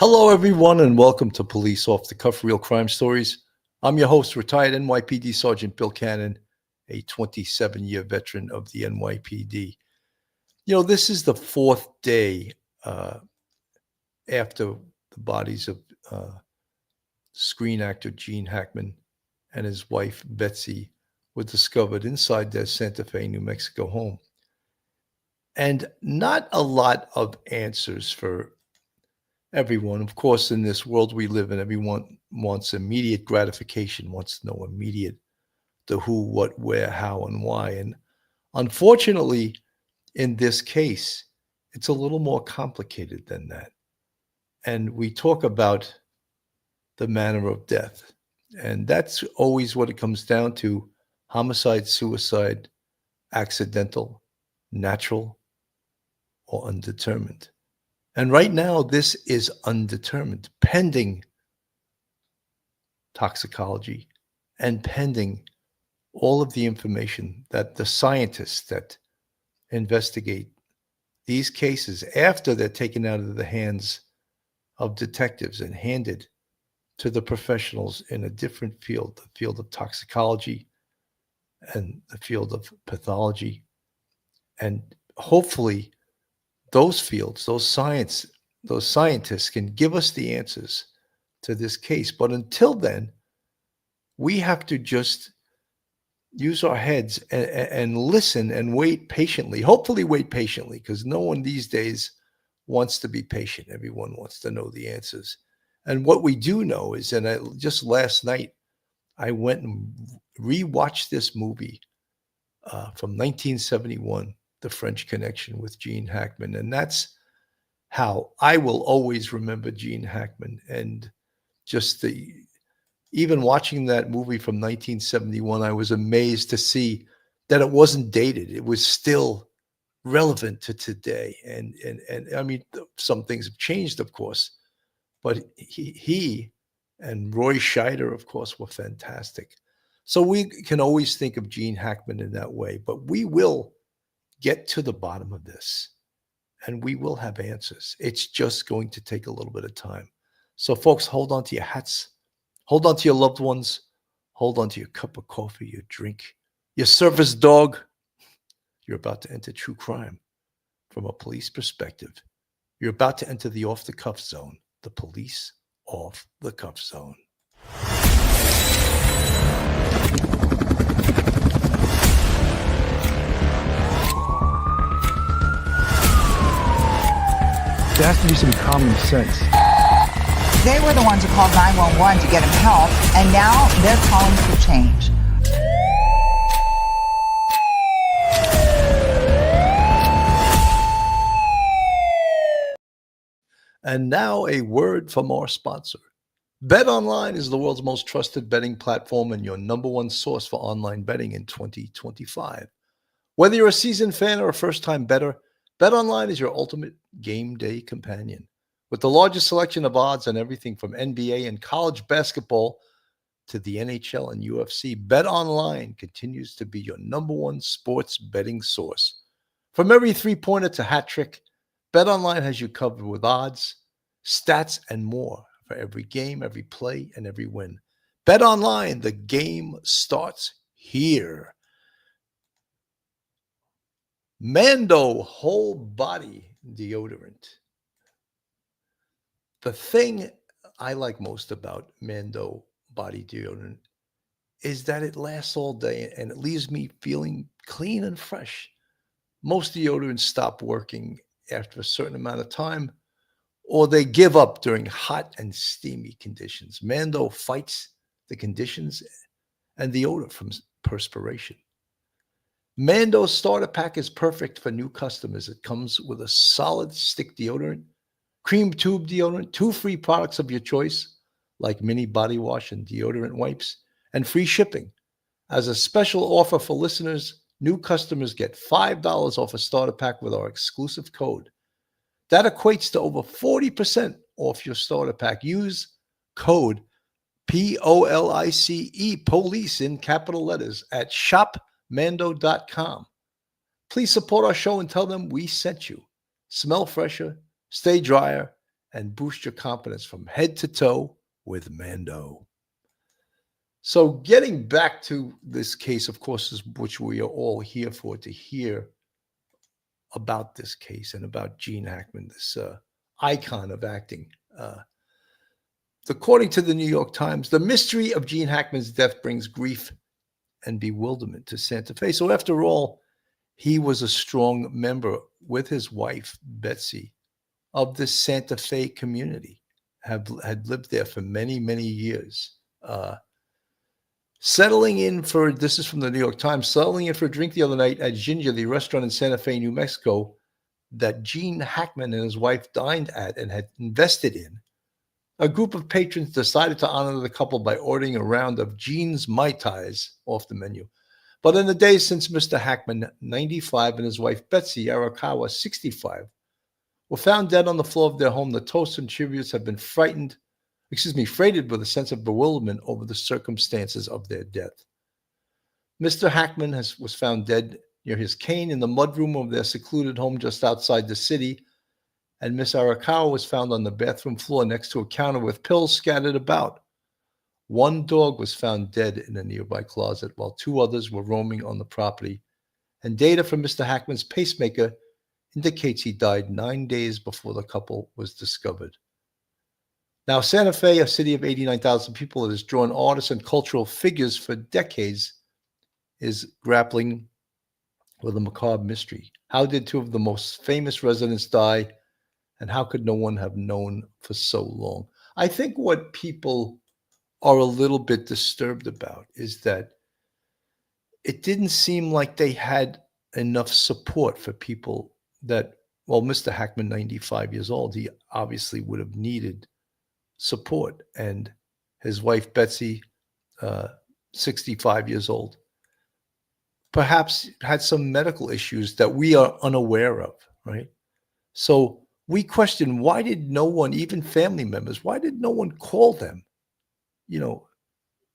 Hello, everyone, and welcome to Police Off the Cuff Real Crime Stories. I'm your host, retired NYPD Sergeant Bill Cannon, a 27-year veteran of the NYPD. This is the fourth day after the bodies of screen actor Gene Hackman and his wife, Betsy, were discovered inside their Santa Fe, New Mexico home. And not a lot of answers for everyone. Of course, in this world we live in, everyone wants immediate gratification, wants to know immediate the who, what, where, how, and why. And unfortunately, in this case, it's a little more complicated than that. And we talk about the manner of death. And that's always what it comes down to: homicide, suicide, accidental, natural, or undetermined. And right now, this is undetermined, pending toxicology and pending all of the information that the scientists that investigate these cases, after they're taken out of the hands of detectives and handed to the professionals in a different field, the field of toxicology and the field of pathology. And hopefully those fields, those scientists can give us the answers to this case. But until then, we have to just use our heads and listen and wait patiently. Hopefully wait patiently, because no one these days wants to be patient. Everyone wants to know the answers. And what we do know is, and just last night, I went and rewatched this movie from 1971, The French Connection with Gene Hackman. And that's how I will always remember Gene Hackman. And just even watching that movie from 1971, I was amazed to see that it wasn't dated. It was still relevant to today. And I mean, some things have changed, of course, but he and Roy Scheider, of course, were fantastic. So we can always think of Gene Hackman in that way, but we will get to the bottom of this and we will have answers. It's just going to take a little bit of time. So folks, hold on to your hats, hold on to your loved ones, hold on to your cup of coffee, your drink, your service dog. You're about to enter true crime from a police perspective. You're about to enter the off the cuff zone, the police off the cuff zone. There has to be some common sense. They were the ones who called 911 to get him help, and now they're calling for change. And now a word from our sponsor. BetOnline is the world's most trusted betting platform and your number one source for online betting in 2025. Whether you're a seasoned fan or a first-time bettor, BetOnline is your ultimate game day companion. With the largest selection of odds on everything from NBA and college basketball to the NHL and UFC, BetOnline continues to be your number one sports betting source. From every three-pointer to hat trick, BetOnline has you covered with odds, stats, and more for every game, every play, and every win. BetOnline, the game starts here. Mando whole body deodorant. The thing I like most about Mando body deodorant is that it lasts all day and it leaves me feeling clean and fresh. Most deodorants stop working after a certain amount of time, or they give up during hot and steamy conditions. Mando fights the conditions and the odor from perspiration. Mando's starter pack is perfect for new customers. It comes with a solid stick deodorant, cream tube deodorant, 2 free products of your choice, like mini body wash and deodorant wipes, and free shipping. As a special offer for listeners, new customers get $5 off a starter pack with our exclusive code. That equates to over 40% off your starter pack. Use code POLICE, police in capital letters, at shopmando.com. Please support our show and tell them we sent you. Smell fresher, stay drier, and boost your confidence from head to toe with Mando. So getting back to this case, of course, is which we are all here for, to hear about this case and about Gene Hackman, this icon of acting. According to the New York Times, the mystery of Gene Hackman's death brings grief and bewilderment to Santa Fe. So after all, he was a strong member with his wife, Betsy, of this Santa Fe community, had lived there for many, many years. Settling in for, this is from the New York Times, settling in for a drink the other night at Ginger, the restaurant in Santa Fe, New Mexico, that Gene Hackman and his wife dined at and had invested in. A group of patrons decided to honor the couple by ordering a round of Gene's Mai Tais off the menu. But in the days since Mr. Hackman, 95, and his wife Betsy Arakawa, 65, were found dead on the floor of their home, the toasts and tributes have been freighted with a sense of bewilderment over the circumstances of their death. Mr. Hackman was found dead near his cane in the mudroom of their secluded home just outside the city, and Miss Arakawa was found on the bathroom floor next to a counter with pills scattered about. One dog was found dead in a nearby closet, while two others were roaming on the property, and data from Mr. Hackman's pacemaker indicates he died 9 days before the couple was discovered. Now, Santa Fe, a city of 89,000 people that has drawn artists and cultural figures for decades, is grappling with a macabre mystery. How did two of the most famous residents die, and how could no one have known for so long? I think what people are a little bit disturbed about is that it didn't seem like they had enough support for people that, well, Mr. Hackman, 95 years old, he obviously would have needed support. And his wife, Betsy, 65 years old, perhaps had some medical issues that we are unaware of, right? So we question, why did no one, even family members, why did no one call them,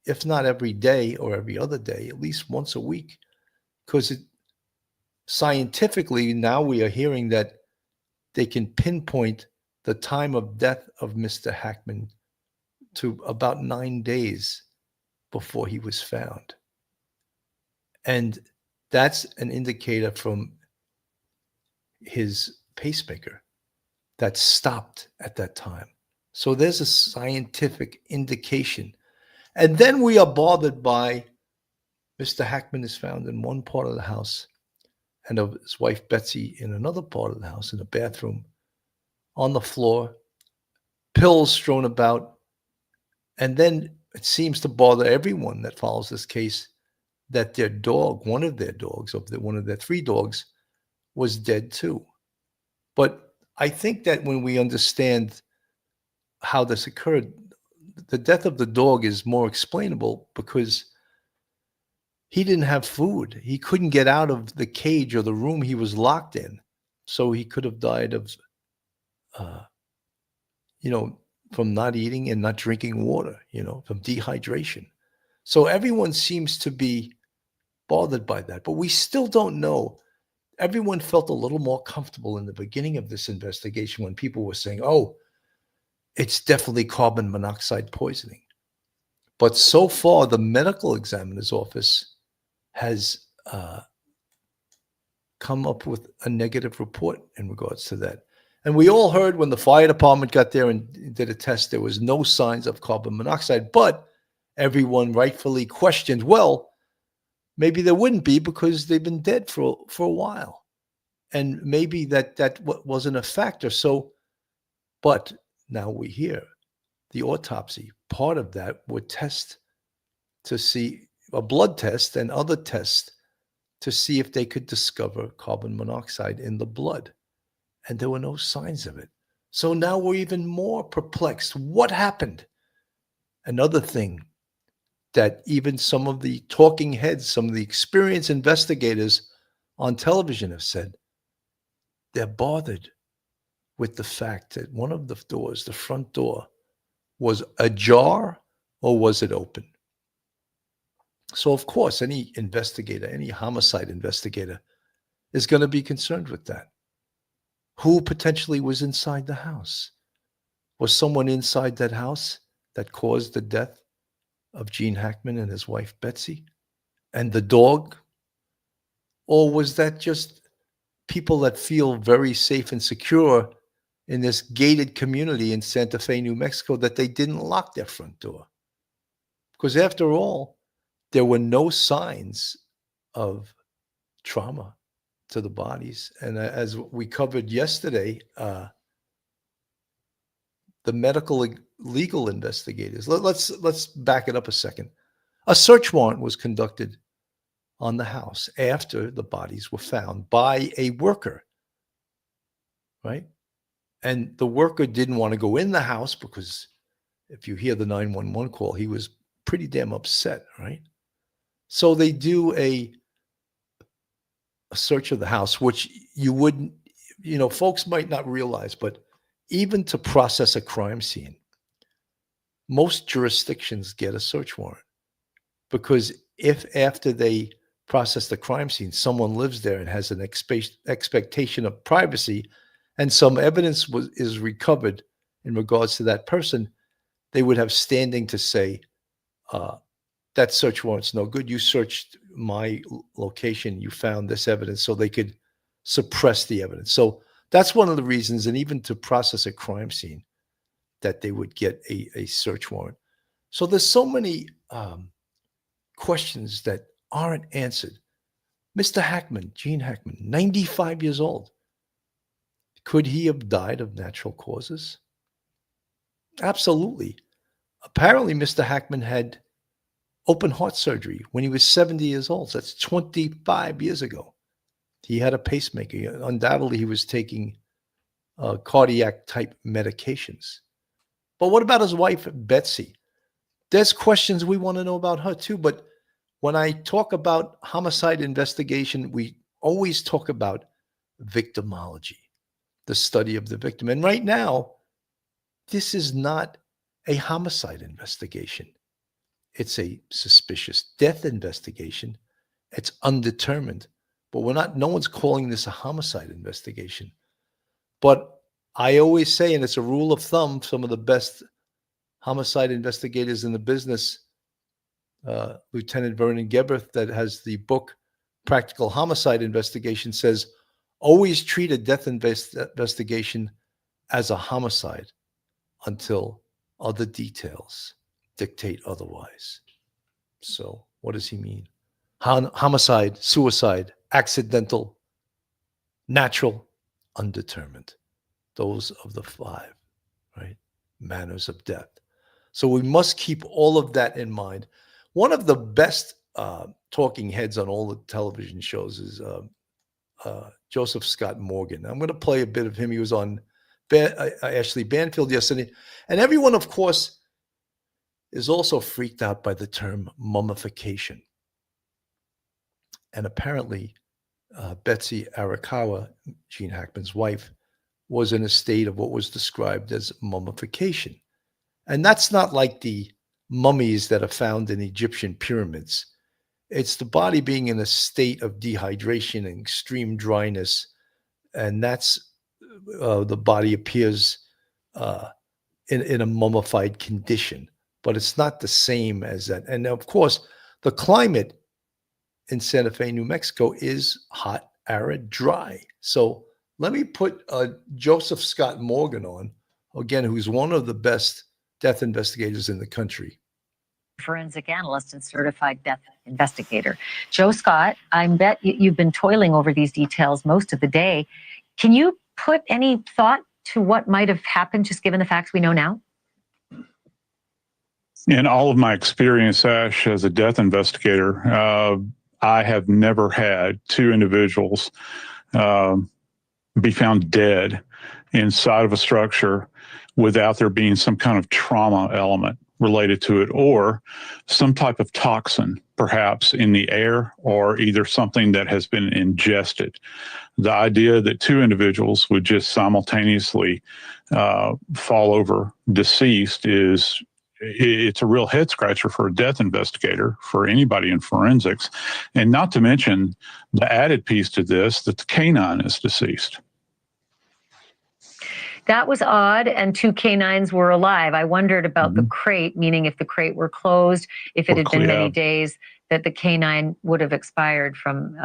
if not every day or every other day, at least once a week? Because scientifically, now we are hearing that they can pinpoint the time of death of Mr. Hackman to about 9 days before he was found. And that's an indicator from his pacemaker that stopped at that time. So there's a scientific indication. And then we are bothered by Mr. Hackman is found in one part of the house and of his wife Betsy in another part of the house, in the bathroom, on the floor, pills strewn about. And then it seems to bother everyone that follows this case that their dog, one of their dogs, one of their three dogs, was dead too. But I think that when we understand how this occurred, the death of the dog is more explainable because he didn't have food. He couldn't get out of the cage or the room he was locked in. So he could have died of, from not eating and not drinking water, from dehydration. So everyone seems to be bothered by that, but we still don't know. Everyone felt a little more comfortable in the beginning of this investigation when people were saying, oh, it's definitely carbon monoxide poisoning. But so far, the medical examiner's office has come up with a negative report in regards to that. And we all heard when the fire department got there and did a test, there was no signs of carbon monoxide, but everyone rightfully questioned, well, maybe there wouldn't be because they've been dead for a while. And maybe that wasn't a factor. So, but now we hear the autopsy. Part of that would test to see a blood test and other tests to see if they could discover carbon monoxide in the blood. And there were no signs of it. So now we're even more perplexed. What happened? Another thing that even some of the talking heads, some of the experienced investigators on television have said, they're bothered with the fact that one of the doors, the front door, was ajar or was it open? So, of course, any investigator, any homicide investigator is going to be concerned with that. Who potentially was inside the house? Was someone inside that house that caused the death of Gene Hackman and his wife, Betsy, and the dog? Or was that just people that feel very safe and secure in this gated community in Santa Fe, New Mexico, that they didn't lock their front door? Because after all, there were no signs of trauma to the bodies. And as we covered yesterday, the medical legal investigators, let's back it up a second. A search warrant was conducted on the house after the bodies were found by a worker, right? And the worker didn't want to go in the house because if you hear the 911 call, he was pretty damn upset, right? So they do a search of the house, which you wouldn't, folks might not realize, but even to process a crime scene, most jurisdictions get a search warrant, because if after they process the crime scene, someone lives there and has an expectation of privacy and some evidence is recovered in regards to that person, they would have standing to say, that search warrant's no good. You searched my location, you found this evidence, so they could suppress the evidence. So that's one of the reasons, and even to process a crime scene, that they would get a search warrant. So there's so many questions that aren't answered. Mr. Hackman, Gene Hackman, 95 years old. Could he have died of natural causes? Absolutely. Apparently, Mr. Hackman had open heart surgery when he was 70 years old. So that's 25 years ago. He had a pacemaker. Undoubtedly, he was taking cardiac type medications. But what about his wife, Betsy? There's questions we want to know about her too. But when I talk about homicide investigation, we always talk about victimology, the study of the victim. And right now, this is not a homicide investigation. It's a suspicious death investigation. It's undetermined, but no one's calling this a homicide investigation. But I always say, and it's a rule of thumb, some of the best homicide investigators in the business, Lieutenant Vernon Gebeth, that has the book Practical Homicide Investigation, says, always treat a death investigation as a homicide until other details dictate otherwise. So what does he mean? Homicide, suicide, accidental, natural, undetermined. Those of the five, right? Manners of death. So we must keep all of that in mind. One of the best talking heads on all the television shows is Joseph Scott Morgan. I'm going to play a bit of him. He was on Ashley Banfield yesterday. And everyone, of course, is also freaked out by the term mummification. And apparently, Betsy Arakawa, Gene Hackman's wife, was in a state of what was described as mummification. And that's not like the mummies that are found in Egyptian pyramids. It's the body being in a state of dehydration and extreme dryness. And that's the body appears in a mummified condition. But it's not the same as that. And of course, the climate in Santa Fe, New Mexico is hot, arid, dry. So let me put Joseph Scott Morgan on, again, who's one of the best death investigators in the country. Forensic analyst and certified death investigator. Joe Scott, I bet you've been toiling over these details most of the day. Can you put any thought to what might have happened, just given the facts we know now? In all of my experience, Ash, as a death investigator, I have never had two individuals be found dead inside of a structure without there being some kind of trauma element related to it, or some type of toxin, perhaps in the air, or either something that has been ingested. The idea that two individuals would just simultaneously fall over deceased it's a real head scratcher for a death investigator, for anybody in forensics, and not to mention the added piece to this, that the canine is deceased. That was odd, and 2 canines were alive. I wondered about the Mhm. crate, meaning if the crate were closed, if it Or had been many yeah, days, that the canine would have expired from,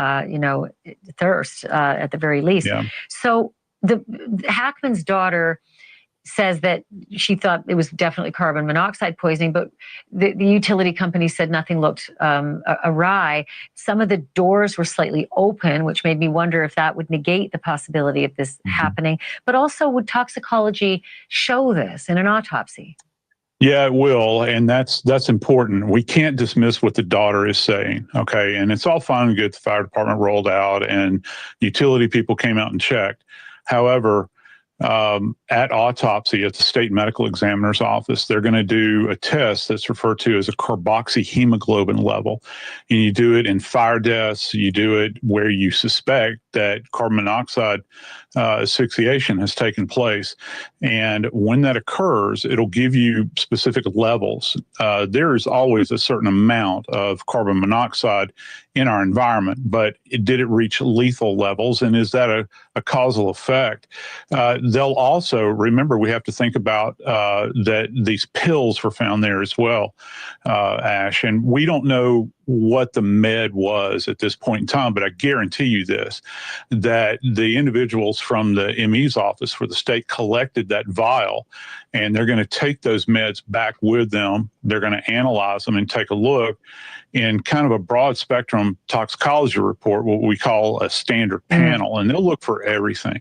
thirst at the very least. yeah. So the Hackman's daughter says that she thought it was definitely carbon monoxide poisoning, but the utility company said nothing looked awry. Some of the doors were slightly open, which made me wonder if that would negate the possibility of this happening. But also, would toxicology show this in an autopsy? Yeah, it will, and that's important. We can't dismiss what the daughter is saying, okay? And it's all fine and good. The fire department rolled out, and utility people came out and checked. However, at autopsy at the state medical examiner's office, they're going to do a test that's referred to as a carboxyhemoglobin level. And you do it in fire deaths, you do it where you suspect that carbon monoxide asphyxiation has taken place. And when that occurs, it'll give you specific levels. There is always a certain amount of carbon monoxide in our environment, but did it reach lethal levels? And is that a causal effect? They'll also remember we have to think about that these pills were found there as well, Ash, and we don't know what the med was at this point in time, but I guarantee you this, that the individuals from the ME's office where the state collected that vial, and they're going to take those meds back with them. They're going to analyze them and take a look in kind of a broad spectrum toxicology report, what we call a standard panel, and they'll look for everything.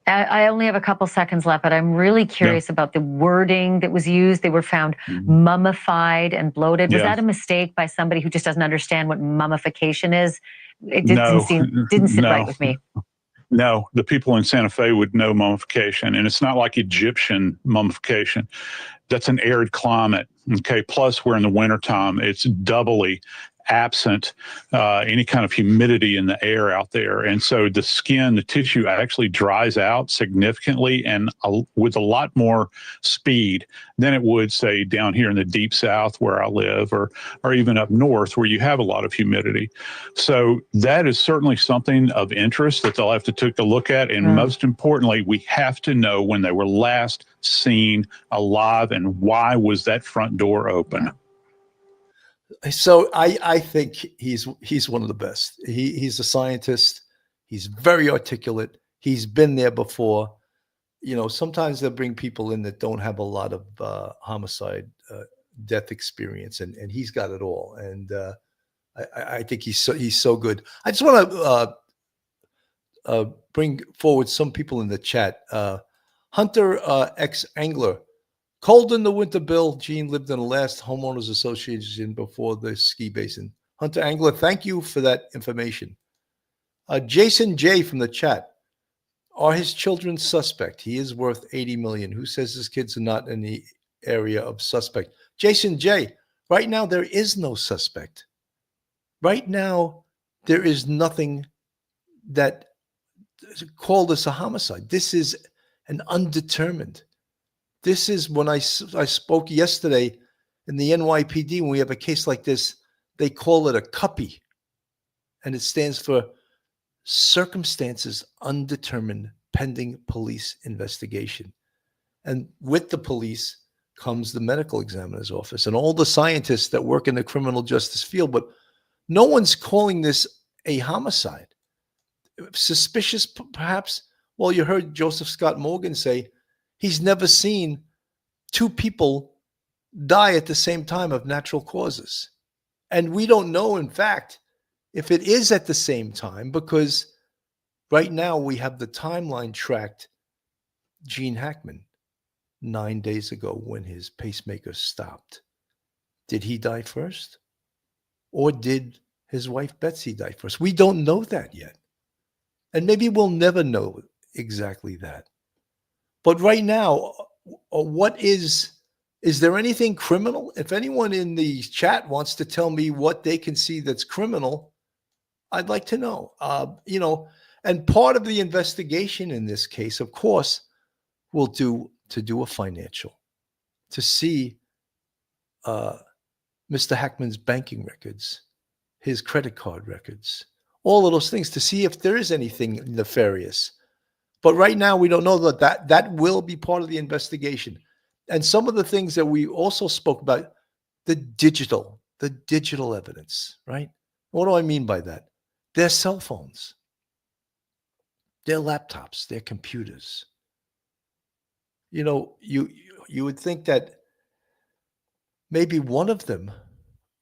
I only have a couple seconds left, but I'm really curious about the wording that was used. They were found mummified and bloated. Was that a mistake by somebody who just doesn't understand what mummification is? It didn't sit right with me. No, the people in Santa Fe would know mummification, and it's not like Egyptian mummification. That's an arid climate. Okay, plus we're in the wintertime. It's doubly absent any kind of humidity in the air out there. And so the skin, the tissue actually dries out significantly and with a lot more speed than it would, say, down here in the deep south where I live, or even up north where you have a lot of humidity. So that is certainly something of interest that they'll have to take a look at. And most importantly, we have to know when they were last seen alive and why was that front door open. So I think he's one of the best. He's a scientist. He's very articulate. He's been there before. You know, sometimes they'll bring people in that don't have a lot of homicide death experience, and he's got it all. And I think he's so good. I just want to bring forward some people in the chat. Hunter ex Angler. Cold in the winter, Bill. Gene lived in the last homeowners association before the ski basin. Hunter Angler, thank you for that information. Jason J from the chat. Are his children suspect? He is worth $80 million. Who says his kids are not in the area of suspect? Jason J, right now there is no suspect. Right now, there is nothing that called this a homicide. This is an undetermined. This is when I spoke yesterday in the NYPD, when we have a case like this, they call it a CUPPY, and it stands for circumstances undetermined pending police investigation. And with the police comes the medical examiner's office and all the scientists that work in the criminal justice field, but no one's calling this a homicide. Suspicious, perhaps? Well, you heard Joseph Scott Morgan say, he's never seen two people die at the same time of natural causes. And we don't know, in fact, if it is at the same time, because right now we have the timeline tracked. Gene Hackman, 9 days ago when his pacemaker stopped. Did he die first? Or did his wife Betsy die first? We don't know that yet. And maybe we'll never know exactly that. But right now, is there anything criminal? If anyone in the chat wants to tell me what they can see that's criminal, I'd like to know. And part of the investigation in this case, of course, will do a financial, to see Mr. Hackman's banking records, his credit card records, all of those things, to see if there is anything nefarious. But right now, we don't know that will be part of the investigation. And some of the things that we also spoke about, the digital evidence, right? What do I mean by that? Their cell phones, their laptops, their computers. You know, you would think that maybe one of them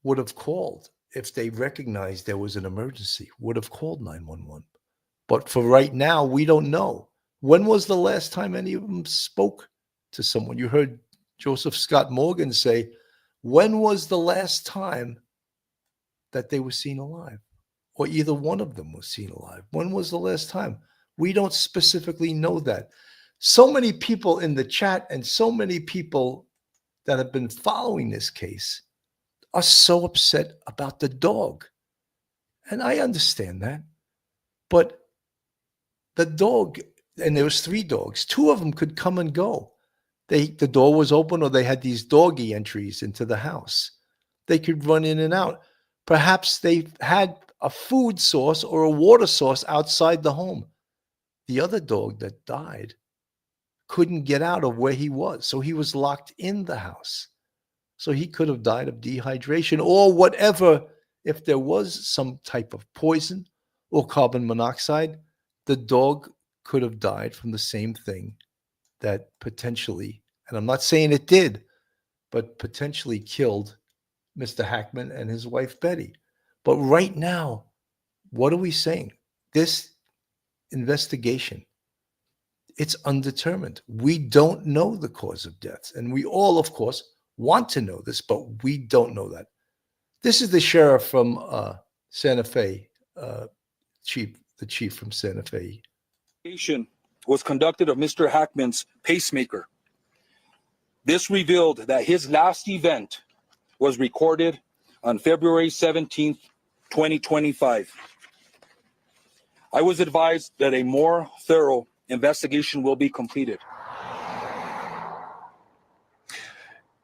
would have called if they recognized there was an emergency, would have called 911. But for right now, we don't know. When was the last time any of them spoke to someone? You heard Joseph Scott Morgan say, when was the last time that they were seen alive? Or either one of them was seen alive? When was the last time? We don't specifically know that. So many people in the chat and so many people that have been following this case are so upset about the dog. And I understand that. But the dog, and there was 3 dogs, 2 of them could come and go. The door was open, or they had these doggy entries into the house. They could run in and out. Perhaps they had a food source or a water source outside the home. The other dog that died couldn't get out of where he was, so he was locked in the house. So he could have died of dehydration or whatever. If there was some type of poison or carbon monoxide, the dog could have died from the same thing that potentially, and I'm not saying it did, but potentially killed Mr. Hackman and his wife, Betty. But right now, what are we saying? This investigation, it's undetermined. We don't know the cause of death. And we all, of course, want to know this, but we don't know that. This is the sheriff from Santa Fe, the chief from Santa Fe. Was conducted of Mr. Hackman's pacemaker. This revealed that his last event was recorded on February 17th, 2025. I was advised that a more thorough investigation will be completed.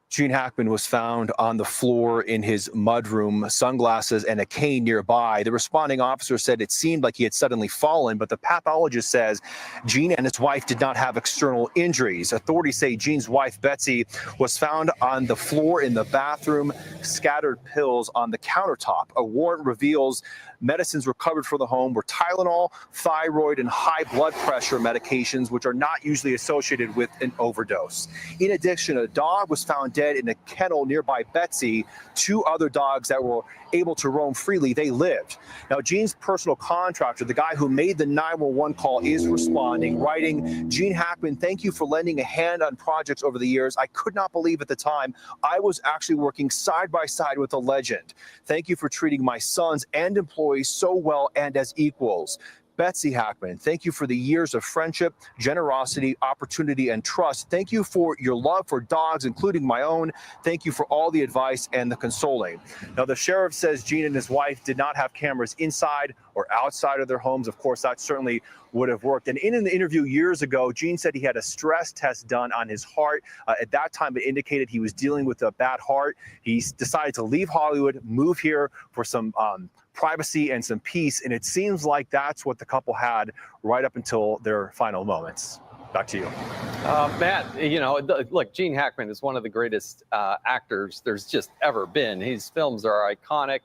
Gene Hackman was found on the floor in his mudroom, sunglasses and a cane nearby. The responding officer said it seemed like he had suddenly fallen, but the pathologist says Gene and his wife did not have external injuries. Authorities say Gene's wife, Betsy, was found on the floor in the bathroom, scattered pills on the countertop. A warrant reveals medicines recovered from the home were Tylenol, thyroid, and high blood pressure medications, which are not usually associated with an overdose. In addition, a dog was found dead in a kennel nearby Betsy. 2 other dogs that were able to roam freely, they lived. Now, Gene's personal contractor, the guy who made the 911 call, is responding, writing, Gene Hackman, thank you for lending a hand on projects over the years. I could not believe at the time I was actually working side by side with a legend. Thank you for treating my sons and employees so well and as equals. Betsy Hackman, thank you for the years of friendship, generosity, opportunity, and trust. Thank you for your love for dogs, including my own. Thank you for all the advice and the consoling. Now, the sheriff says Gene and his wife did not have cameras inside or outside of their homes. Of course, that certainly would have worked. And in an interview years ago, Gene said he had a stress test done on his heart. At that time, it indicated he was dealing with a bad heart. He decided to leave Hollywood, move here for some privacy and some peace. And it seems like that's what the couple had right up until their final moments. Back to you. Matt, you know, look, Gene Hackman is one of the greatest actors there's just ever been. His films are iconic,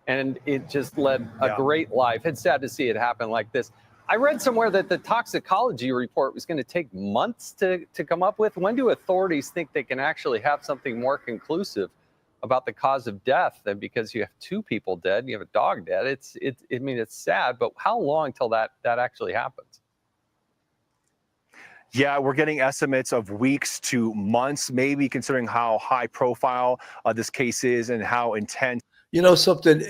and it just led a great life. It's sad to see it happen like this. I read somewhere that the toxicology report was going to take months to come up with. When do authorities think they can actually have something more conclusive about the cause of death? And because you have 2 people dead and you have a dog dead, I mean, it's sad, but how long till that actually happens? Yeah, we're getting estimates of weeks to months, maybe, considering how high profile this case is and how intense. You know something,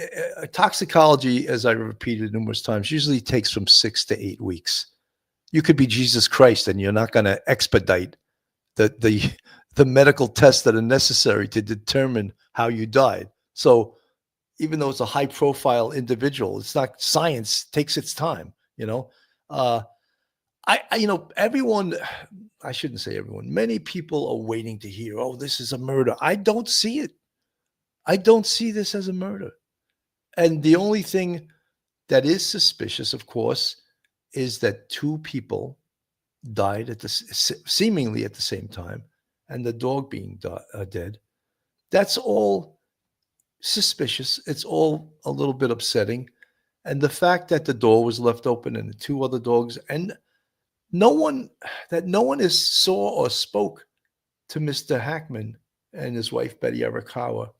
toxicology, as I repeated numerous times, usually takes from 6 to 8 weeks. You could be Jesus Christ and you're not going to expedite the medical tests that are necessary to determine how you died. So even though it's a high profile individual, it's not, science takes its time, you know. Everyone, I shouldn't say everyone, many people are waiting to hear, oh, this is a murder. I don't see it. I don't see this as a murder. And the only thing that is suspicious, of course, is that 2 people died at seemingly at the same time, and the dog being dead. That's all suspicious. It's all a little bit upsetting. And the fact that the door was left open and the two other dogs, and no one is saw or spoke to Mr. Hackman and his wife Betty Arakawa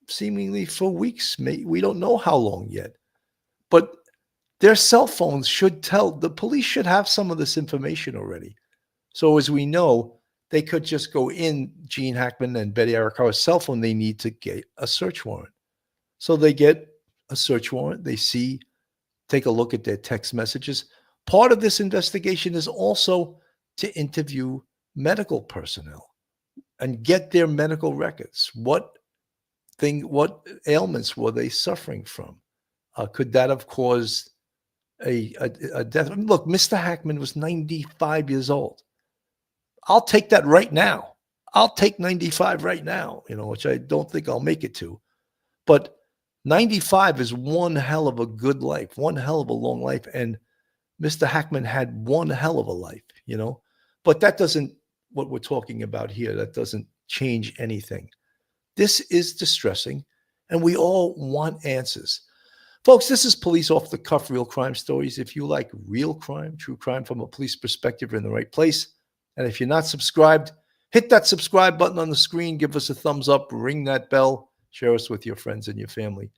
seemingly for weeks. We don't know how long yet, but their cell phones should tell. The police should have some of this information already. So as we know, they could just go in Gene Hackman and Betty Arakawa's cell phone. They need to get a search warrant. So they get a search warrant. They take a look at their text messages. Part of this investigation is also to interview medical personnel and get their medical records. What ailments were they suffering from? Could that have caused a death? Look, Mr. Hackman was 95 years old. I'll take that right now. I'll take 95 right now, which I don't think I'll make it to. But 95 is one hell of a good life, one hell of a long life. And Mr. Hackman had one hell of a life, But that doesn't, what we're talking about here, that doesn't change anything. This is distressing, and we all want answers. Folks, this is Police Off the Cuff Real Crime Stories. If you like real crime, true crime from a police perspective, you're in the right place. And if you're not subscribed, hit that subscribe button on the screen, give us a thumbs up, ring that bell, share us with your friends and your family.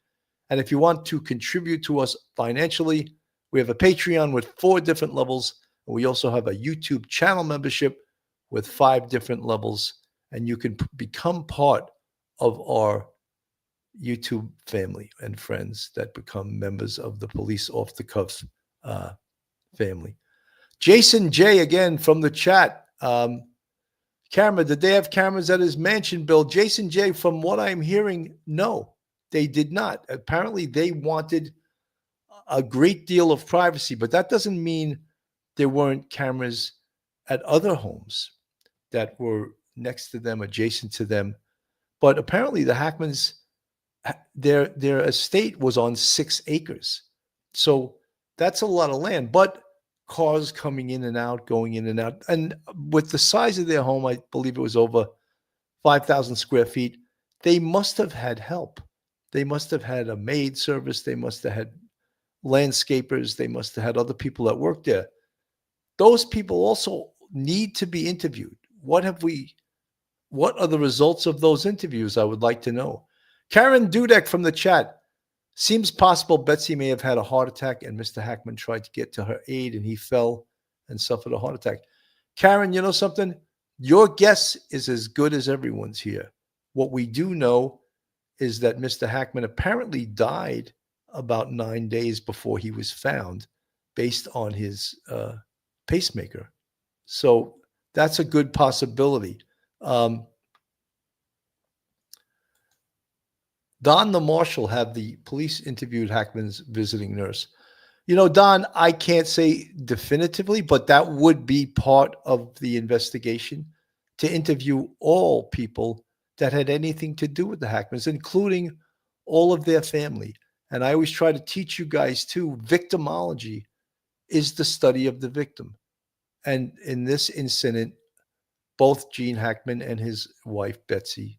And if you want to contribute to us financially, we have a Patreon with 4 different levels. And we also have a YouTube channel membership with 5 different levels. And you can become part of our YouTube family and friends that become members of the Police Off the Cuff family. Jason J, again, from the chat. Camera, did they have cameras at his mansion, Bill? Jason J, from what I'm hearing, no, they did not. Apparently, they wanted a great deal of privacy, but that doesn't mean there weren't cameras at other homes that were next to them, adjacent to them. But apparently, the Hackmans, their estate was on 6 acres. So that's a lot of land, but cars coming in and out, going in and out. And with the size of their home, I believe it was over 5,000 square feet, they must have had help. They must have had a maid service. They must have had landscapers. They must have had other people that worked there. Those people also need to be interviewed. What are the results of those interviews? I would like to know. Karen Dudek from the chat. Seems possible Betsy may have had a heart attack and Mr. Hackman tried to get to her aid and he fell and suffered a heart attack. Karen, you know something? Your guess is as good as everyone's here. What we do know is that Mr. Hackman apparently died about 9 days before he was found based on his pacemaker. So that's a good possibility. Don the Marshal had the police interviewed Hackman's visiting nurse. Don, I can't say definitively, but that would be part of the investigation to interview all people that had anything to do with the Hackmans, including all of their family. And I always try to teach you guys too, victimology is the study of the victim. And in this incident, both Gene Hackman and his wife, Betty,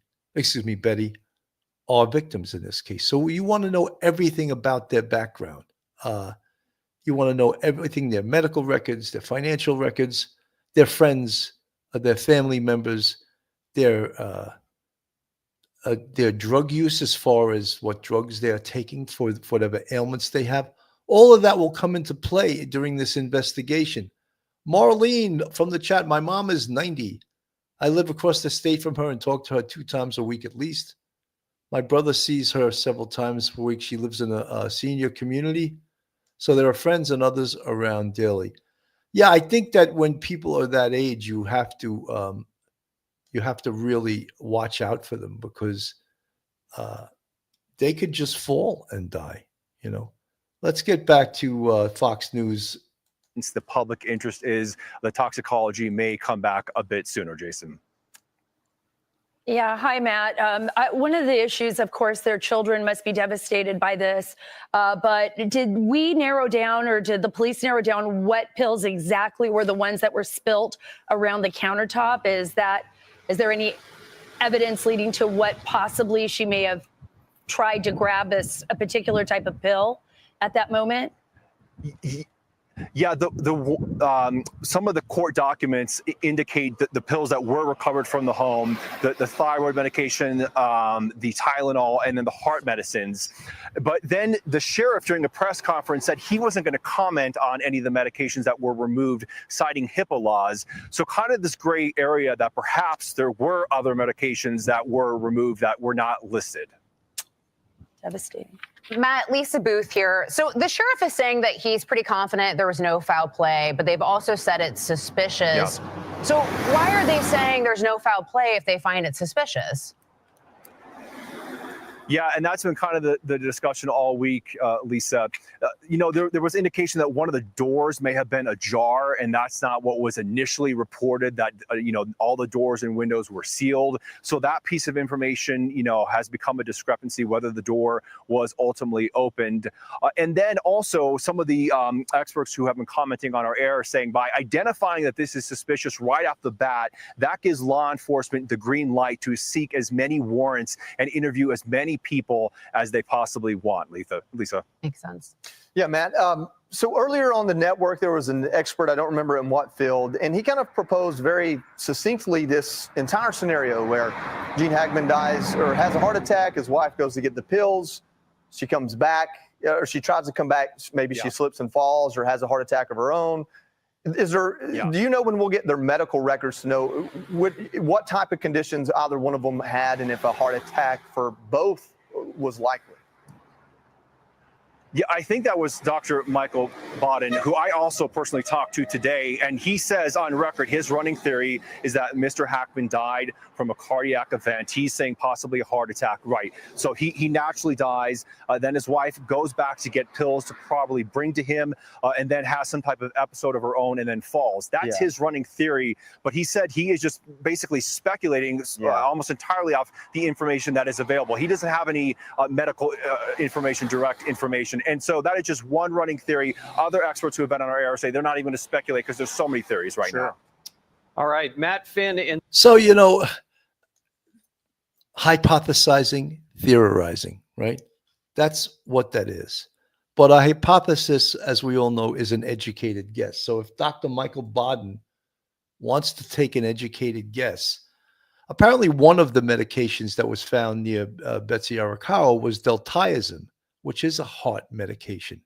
are victims in this case. So you want to know everything about their background. You want to know everything, their medical records, their financial records, their friends, their family members, their drug use as far as what drugs they are taking for whatever ailments they have. All of that will come into play during this investigation. Marlene from the chat, my mom is 90. I live across the state from her and talk to her 2 times a week at least. My brother sees her several times per week. She lives in a senior community. So there are friends and others around daily. Yeah, I think that when people are that age, you have to really watch out for them because they could just fall and die, Let's get back to Fox News. The public interest is the toxicology may come back a bit sooner, Jason. Yeah, hi, Matt. One of the issues, of course, their children must be devastated by this. But did we narrow down, or did the police narrow down what pills exactly were the ones that were spilt around the countertop? Is there any evidence leading to what possibly she may have tried to grab a particular type of pill at that moment? Yeah, some of the court documents indicate that the pills that were recovered from the home, the thyroid medication, the Tylenol, and then the heart medicines. But then the sheriff during the press conference said he wasn't going to comment on any of the medications that were removed, citing HIPAA laws. So kind of this gray area that perhaps there were other medications that were removed that were not listed. Devastating. Matt, Lisa Booth here. So the sheriff is saying that he's pretty confident there was no foul play, but they've also said it's suspicious. Yeah. So why are they saying there's no foul play if they find it suspicious? Yeah, and that's been kind of the discussion all week, Lisa. There was indication that one of the doors may have been ajar, and that's not what was initially reported, that, all the doors and windows were sealed. So that piece of information, has become a discrepancy, whether the door was ultimately opened. And then also some of the experts who have been commenting on our air are saying by identifying that this is suspicious right off the bat, that gives law enforcement the green light to seek as many warrants and interview as many people as they possibly want. Lisa. Makes sense. Yeah, Matt. So earlier on the network, there was an expert, I don't remember in what field, and he kind of proposed very succinctly this entire scenario where Gene Hackman dies or has a heart attack. His wife goes to get the pills. She comes back, or she tries to come back. Maybe she slips and falls or has a heart attack of her own. Do you know when we'll get their medical records to know what type of conditions either one of them had, and if a heart attack for both was likely? Yeah, I think that was Dr. Michael Bodden, who I also personally talked to today. And he says on record, his running theory is that Mr. Hackman died from a cardiac event. He's saying possibly a heart attack. Right. So he naturally dies. Then his wife goes back to get pills to probably bring to him, and then has some type of episode of her own and then falls. That's his running theory. But he said he is just basically speculating almost entirely off the information that is available. He doesn't have any medical information, direct information. And so that is just one running theory. Other experts who have been on our air say they're not even going to speculate because there's so many theories right now. All right, Matt Finn. So, hypothesizing, theorizing, right? That's what that is. But a hypothesis, as we all know, is an educated guess. So if Dr. Michael Bodden wants to take an educated guess, apparently one of the medications that was found near Betsy Arakawa was deltiazem, which is a heart medication.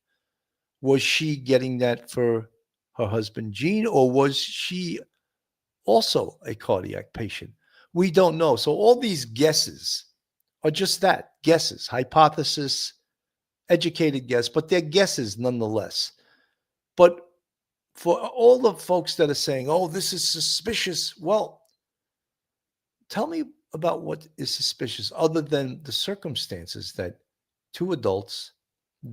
Was she getting that for her husband, Gene, or was she also a cardiac patient? We don't know. So all these guesses are just that, guesses, hypothesis, educated guess, but they're guesses nonetheless. But for all the folks that are saying, oh, this is suspicious, well, tell me about what is suspicious other than the circumstances that two adults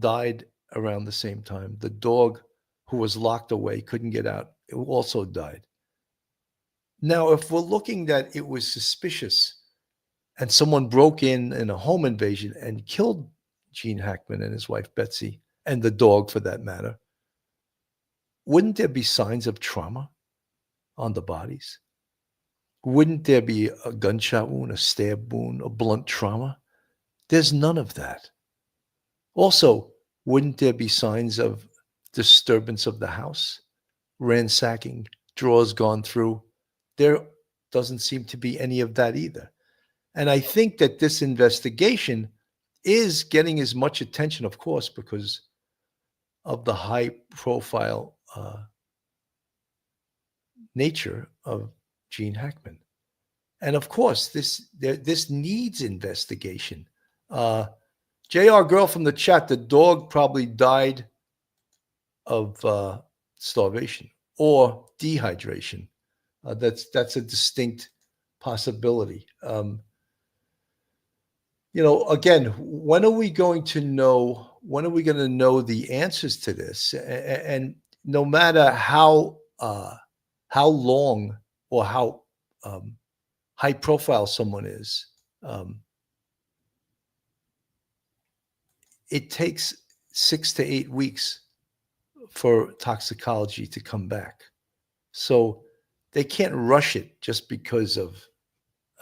died around the same time. The dog who was locked away couldn't get out. It also died. Now, if we're looking that it was suspicious and someone broke in a home invasion and killed Gene Hackman and his wife, Betsy, and the dog for that matter, wouldn't there be signs of trauma on the bodies? Wouldn't there be a gunshot wound, a stab wound, a blunt trauma? There's none of that. Also, wouldn't there be signs of disturbance of the house, ransacking, drawers gone through? There doesn't seem to be any of that either. And I think that this investigation is getting as much attention, of course, because of the high-profile nature of Gene Hackman. And of course, this needs investigation. JR girl from the chat, the dog probably died of starvation or dehydration. That's a distinct possibility. Again, when are we going to know the answers to this? And no matter how long or how high profile someone is, it takes 6 to 8 weeks for toxicology to come back. So they can't rush it just because of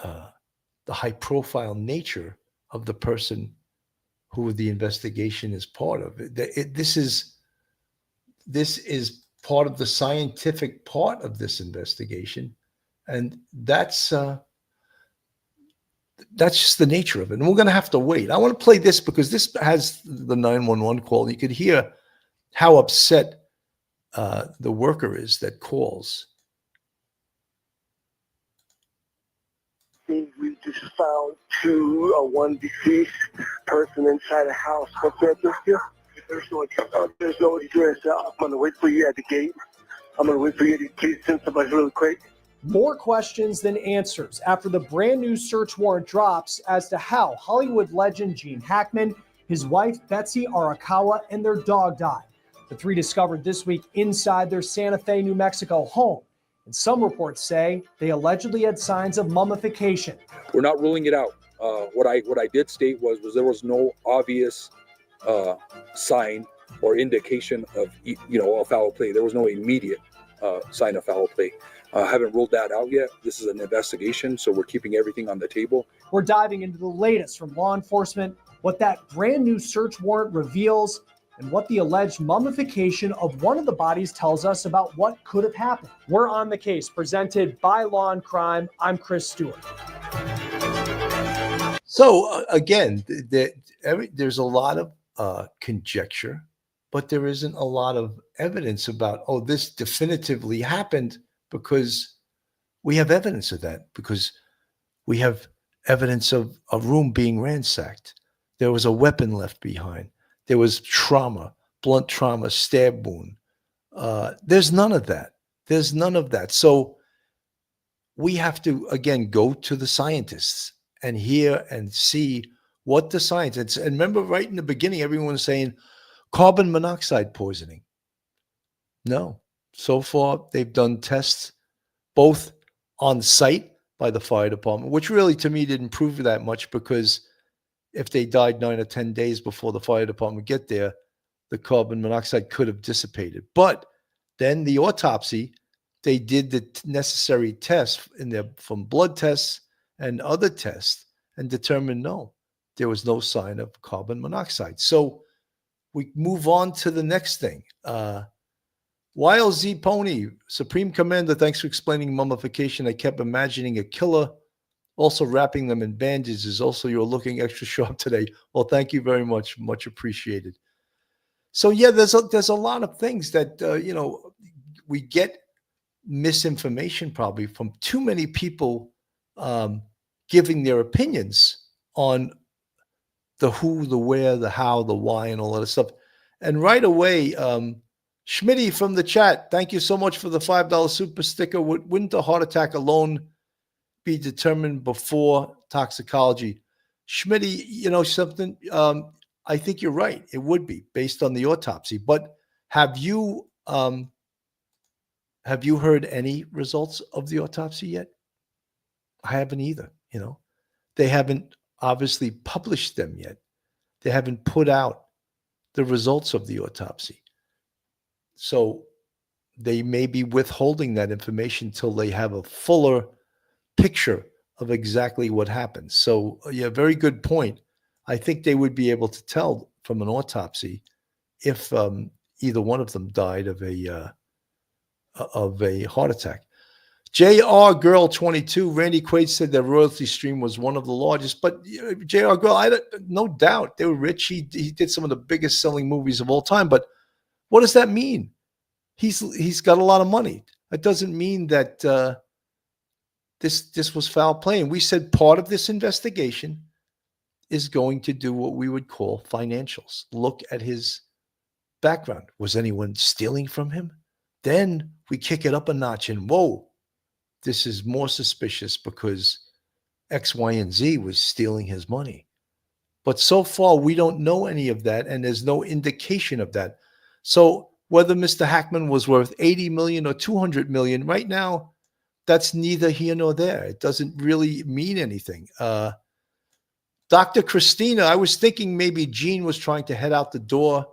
the high profile nature of the person who the investigation is part of. This is part of the scientific part of this investigation, and that's just the nature of it. And we're going to have to wait. I want to play this because this has the 911 call. You could hear how upset the worker is that calls. We just found one deceased person inside a house. What's the address here? There's no address. I'm going to wait for you at the gate. I'm going to wait for you to please send somebody really quick. More questions than answers after the brand new search warrant drops as to how Hollywood legend Gene Hackman, his wife Betsy Arakawa, and their dog died. The three discovered this week inside their Santa Fe, New Mexico home. And some reports say they allegedly had signs of mummification. We're not ruling it out. What I did state was there was no obvious sign or indication of a foul play. There was no immediate sign of foul play. I haven't ruled that out yet. This is an investigation, so we're keeping everything on the table. We're diving into the latest from law enforcement, what that brand new search warrant reveals, and what the alleged mummification of one of the bodies tells us about what could have happened. We're On the Case, presented by Law and Crime. I'm Chris Stewart. So again, there's a lot of conjecture, but there isn't a lot of evidence about, oh, this definitively happened, because we have evidence of that, because we have evidence of a room being ransacked. There was a weapon left behind. There was trauma, blunt trauma, stab wound. There's none of that. There's none of that. So we have to, again, go to the scientists and hear and see what the scientists, and remember right in the beginning, everyone was saying carbon monoxide poisoning. No. So far, they've done tests both on site by the fire department, which really to me didn't prove that much, because if they died 9 or 10 days before the fire department get there, the carbon monoxide could have dissipated. But then the autopsy, they did the necessary tests in there from blood tests and other tests and determined no, there was no sign of carbon monoxide. So we move on to the next thing. YLZ Pony, Supreme Commander, thanks for explaining mummification. I kept imagining a killer also wrapping them in bandages. Also, you're looking extra sharp today. Well, thank you very much. Much appreciated. So yeah, there's a lot of things that, we get misinformation probably from too many people giving their opinions on the who, the where, the how, the why, and all that stuff. And right away, Schmitty from the chat, thank you so much for the $5 super sticker. Wouldn't a heart attack alone be determined before toxicology? Schmitty, something, I think you're right. It would be based on the autopsy. But have you heard any results of the autopsy yet? I haven't either. They haven't obviously published them yet. They haven't put out the results of the autopsy. So they may be withholding that information till they have a fuller picture of exactly what happened. So yeah, very good point. I think they would be able to tell from an autopsy if either one of them died of a heart attack. JR Girl 22, Randy Quaid said their royalty stream was one of the largest, but JR Girl, no doubt they were rich. He did some of the biggest selling movies of all time, but what does that mean? He's got a lot of money. That doesn't mean that this was foul play. And we said part of this investigation is going to do what we would call financials. Look at his background. Was anyone stealing from him? Then we kick it up a notch and whoa, this is more suspicious because X, Y, and Z was stealing his money. But so far, we don't know any of that, and there's no indication of that. So whether Mr. Hackman was worth $80 million or $200 million, right now, that's neither here nor there. It doesn't really mean anything. Dr. Christina, I was thinking maybe Gene was trying to head out the door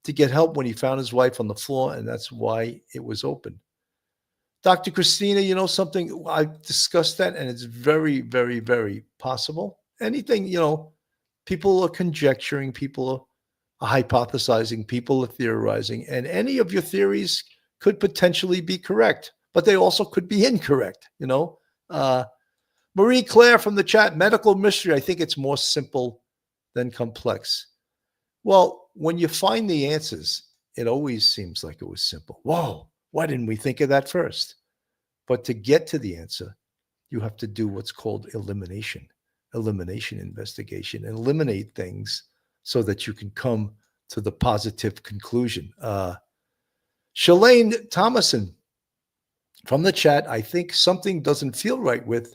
to get help when he found his wife on the floor, and that's why it was open. Dr. Christina, you know something? I've discussed that, and it's very, very, very possible. Anything, people are conjecturing, people are hypothesizing, people are theorizing, and any of your theories could potentially be correct, but they also could be incorrect, Marie Claire from the chat, medical mystery. I think it's more simple than complex. Well, when you find the answers, it always seems like it was simple. Whoa, why didn't we think of that first? But to get to the answer, you have to do what's called elimination investigation, and eliminate things so that you can come to the positive conclusion. Shalane Thomason from the chat, I think something doesn't feel right with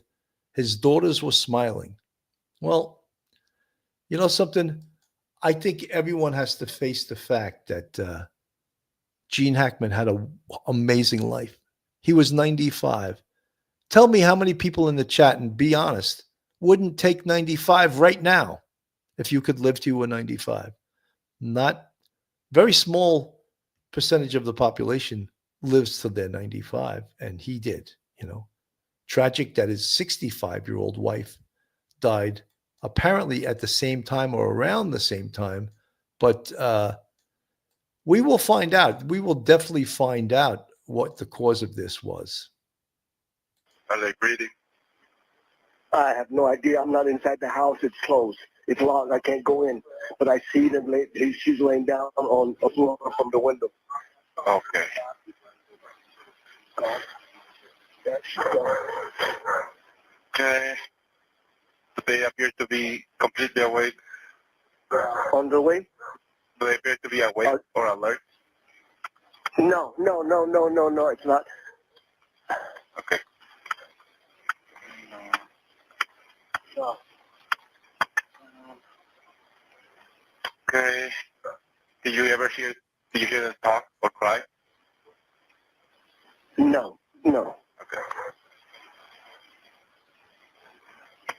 his daughters were smiling. Well, you know something? I think everyone has to face the fact that Gene Hackman had an amazing life. He was 95. Tell me how many people in the chat, and be honest, wouldn't take 95 right now if you could live to you were 95. Not very small percentage of the population lives to their 95, and he did, Tragic that his 65-year-old wife died apparently at the same time or around the same time, but we will find out. We will definitely find out what the cause of this was. Are they breathing? I have no idea. I'm not inside the house. It's closed. It's locked. I can't go in. But I see them. She's laying down on the floor from the window. Okay. Okay. Do they appear to be completely awake? On the way? Do they appear to be awake or alert? No. It's not. Okay. No. Okay. Did you hear them talk or cry? No. Okay.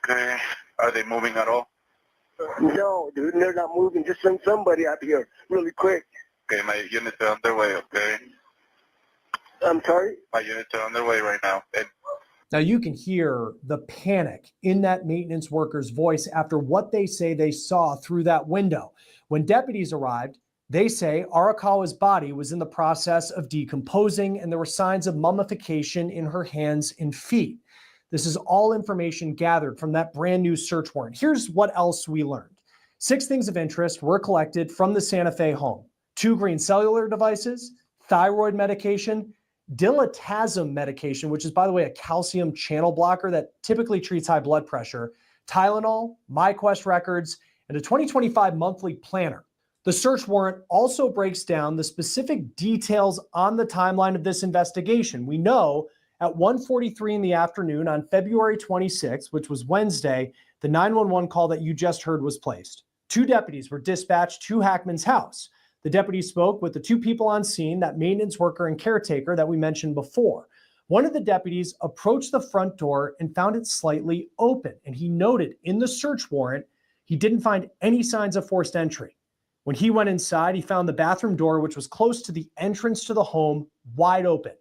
Okay. Are they moving at all? No, dude, they're not moving. Just send somebody out here really quick. Okay, my units are on their way, okay? I'm sorry? My units are on their way right now. Now you can hear the panic in that maintenance worker's voice after what they say they saw through that window. When deputies arrived, they say Arakawa's body was in the process of decomposing and there were signs of mummification in her hands and feet. This is all information gathered from that brand new search warrant. Here's what else we learned. 6 things of interest were collected from the Santa Fe home. 2 green cellular devices, thyroid medication, dilitazem medication, which is, by the way, a calcium channel blocker that typically treats high blood pressure, Tylenol, MyQuest records, and a 2025 monthly planner. The search warrant also breaks down the specific details on the timeline of this investigation. We know at 1:43 in the afternoon on February 26th, which was Wednesday, the 911 call that you just heard was placed. 2 deputies were dispatched to Hackman's house. The deputies spoke with the 2 people on scene, that maintenance worker and caretaker that we mentioned before. One of the deputies approached the front door and found it slightly open. And he noted in the search warrant, he didn't find any signs of forced entry. When he went inside, he found the bathroom door, which was close to the entrance to the home, wide open.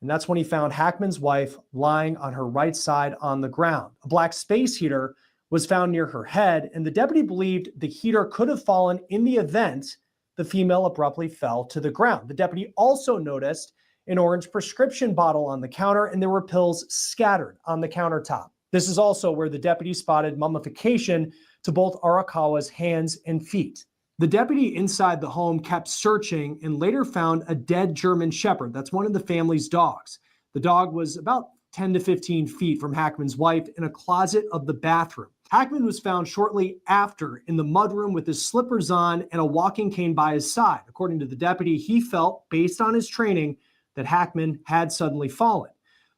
And that's when he found Hackman's wife lying on her right side on the ground. A black space heater was found near her head, and the deputy believed the heater could have fallen in the event the female abruptly fell to the ground. The deputy also noticed an orange prescription bottle on the counter, and there were pills scattered on the countertop. This is also where the deputy spotted mummification to both Arakawa's hands and feet. The deputy inside the home kept searching and later found a dead German Shepherd. That's one of the family's dogs. The dog was about 10 to 15 feet from Hackman's wife in a closet of the bathroom. Hackman was found shortly after in the mudroom with his slippers on and a walking cane by his side. According to the deputy, he felt, based on his training, that Hackman had suddenly fallen.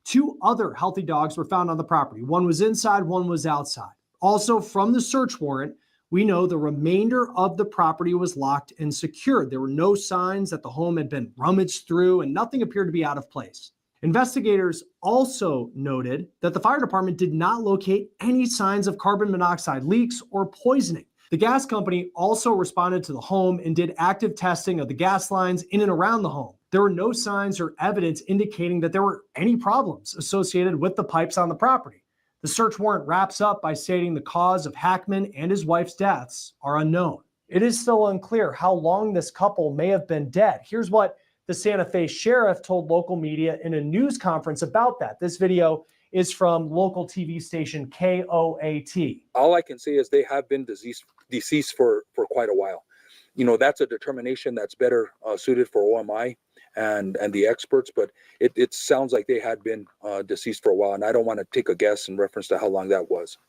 2 other healthy dogs were found on the property. One was inside, one was outside. Also, from the search warrant, we know the remainder of the property was locked and secured. There were no signs that the home had been rummaged through, and nothing appeared to be out of place. Investigators also noted that the fire department did not locate any signs of carbon monoxide leaks or poisoning. The gas company also responded to the home and did active testing of the gas lines in and around the home. There were no signs or evidence indicating that there were any problems associated with the pipes on the property. The search warrant wraps up by stating the cause of Hackman and his wife's deaths are unknown. It is still unclear how long this couple may have been dead. Here's what the Santa Fe sheriff told local media in a news conference about that. This video is from local TV station KOAT. All I can say is they have been deceased for quite a while. You know, that's a determination that's better suited for OMI and the experts, but it sounds like they had been deceased for a while, and I don't want to take a guess in reference to how long that was.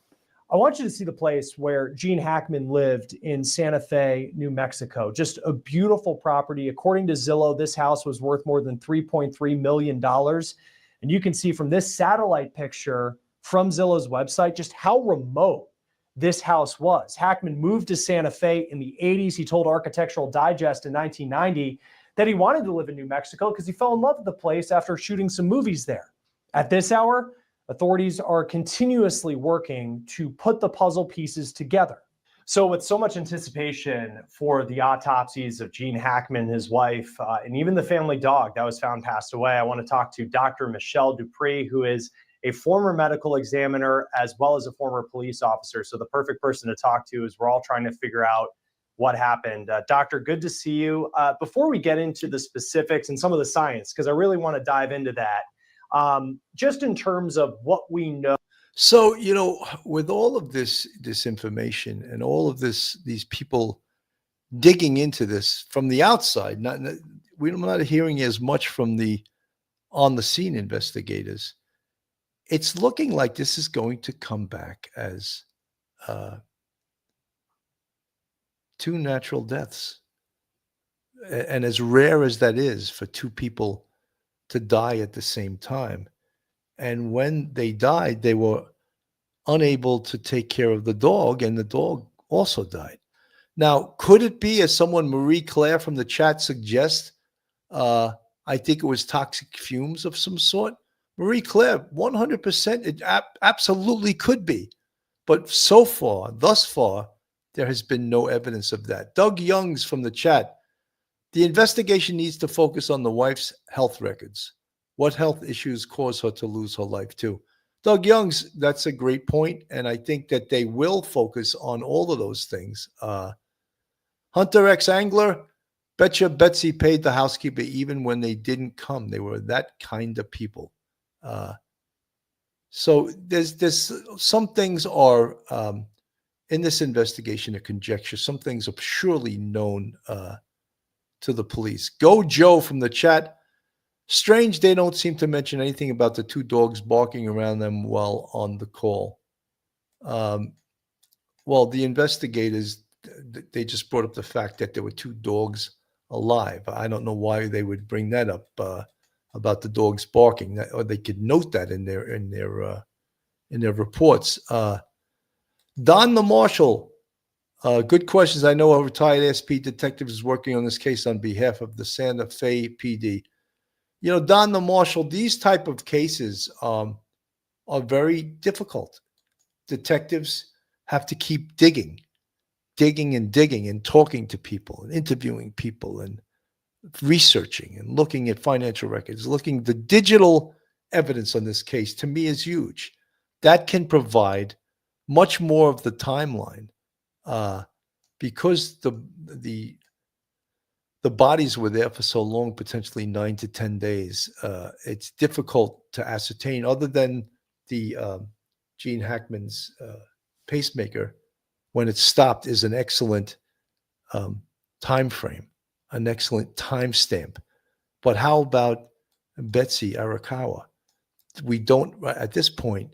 I want you to see the place where Gene Hackman lived in Santa Fe, New Mexico. Just a beautiful property. According to Zillow, this house was worth more than $3.3 million. And you can see from this satellite picture from Zillow's website just how remote this house was. Hackman moved to Santa Fe in the 80s. He told Architectural Digest in 1990 that he wanted to live in New Mexico because he fell in love with the place after shooting some movies there. At this hour, authorities are continuously working to put the puzzle pieces together. So with so much anticipation for the autopsies of Gene Hackman, his wife, and even the family dog that was found passed away, I want to talk to Dr. Michelle Dupree, who is a former medical examiner as well as a former police officer. So the perfect person to talk to as we're all trying to figure out what happened. Doctor, good to see you. Before we get into the specifics and some of the science, because I really want to dive into that, just in terms of what we know. So, you know, with all of this information and all of these people digging into this from the outside, we're not hearing as much from the on the scene investigators. It's looking like this is going to come back as two natural deaths. And as rare as that is for two people to die at the same time. And when they died, they were unable to take care of the dog, and the dog also died. Now, could it be, as someone, Marie Claire from the chat suggests, I think it was toxic fumes of some sort? Marie Claire, 100%, it absolutely could be. But so far, thus far, there has been no evidence of that. Doug Youngs from the chat, the investigation needs to focus on the wife's health records. What health issues caused her to lose her life too? Doug Youngs, that's a great point, and I think that they will focus on all of those things. Hunter X Angler, betcha Betsy paid the housekeeper even when they didn't come. They were that kind of people. So there's some things are in this investigation a conjecture. Some things are surely known to the police. Go Joe from the chat. Strange, they don't seem to mention anything about the two dogs barking around them while on the call. Well, the investigators, they just brought up the fact that there were two dogs alive. I don't know why they would bring that up about the dogs barking, or they could note that in their reports. Don the Marshal, good questions. I know a retired SP detective is working on this case on behalf of the Santa Fe PD. You know, Don the Marshal, these type of cases are very difficult. Detectives have to keep digging and talking to people and interviewing people and researching and looking at financial records. The digital evidence on this case, to me, is huge. That can provide much more of the timeline because the bodies were there for so long, potentially 9 to 10 days. It's difficult to ascertain, other than the Gene Hackman's pacemaker, when it stopped, is an excellent time frame, an excellent timestamp. But how about Betsy Arakawa? We don't, at this point,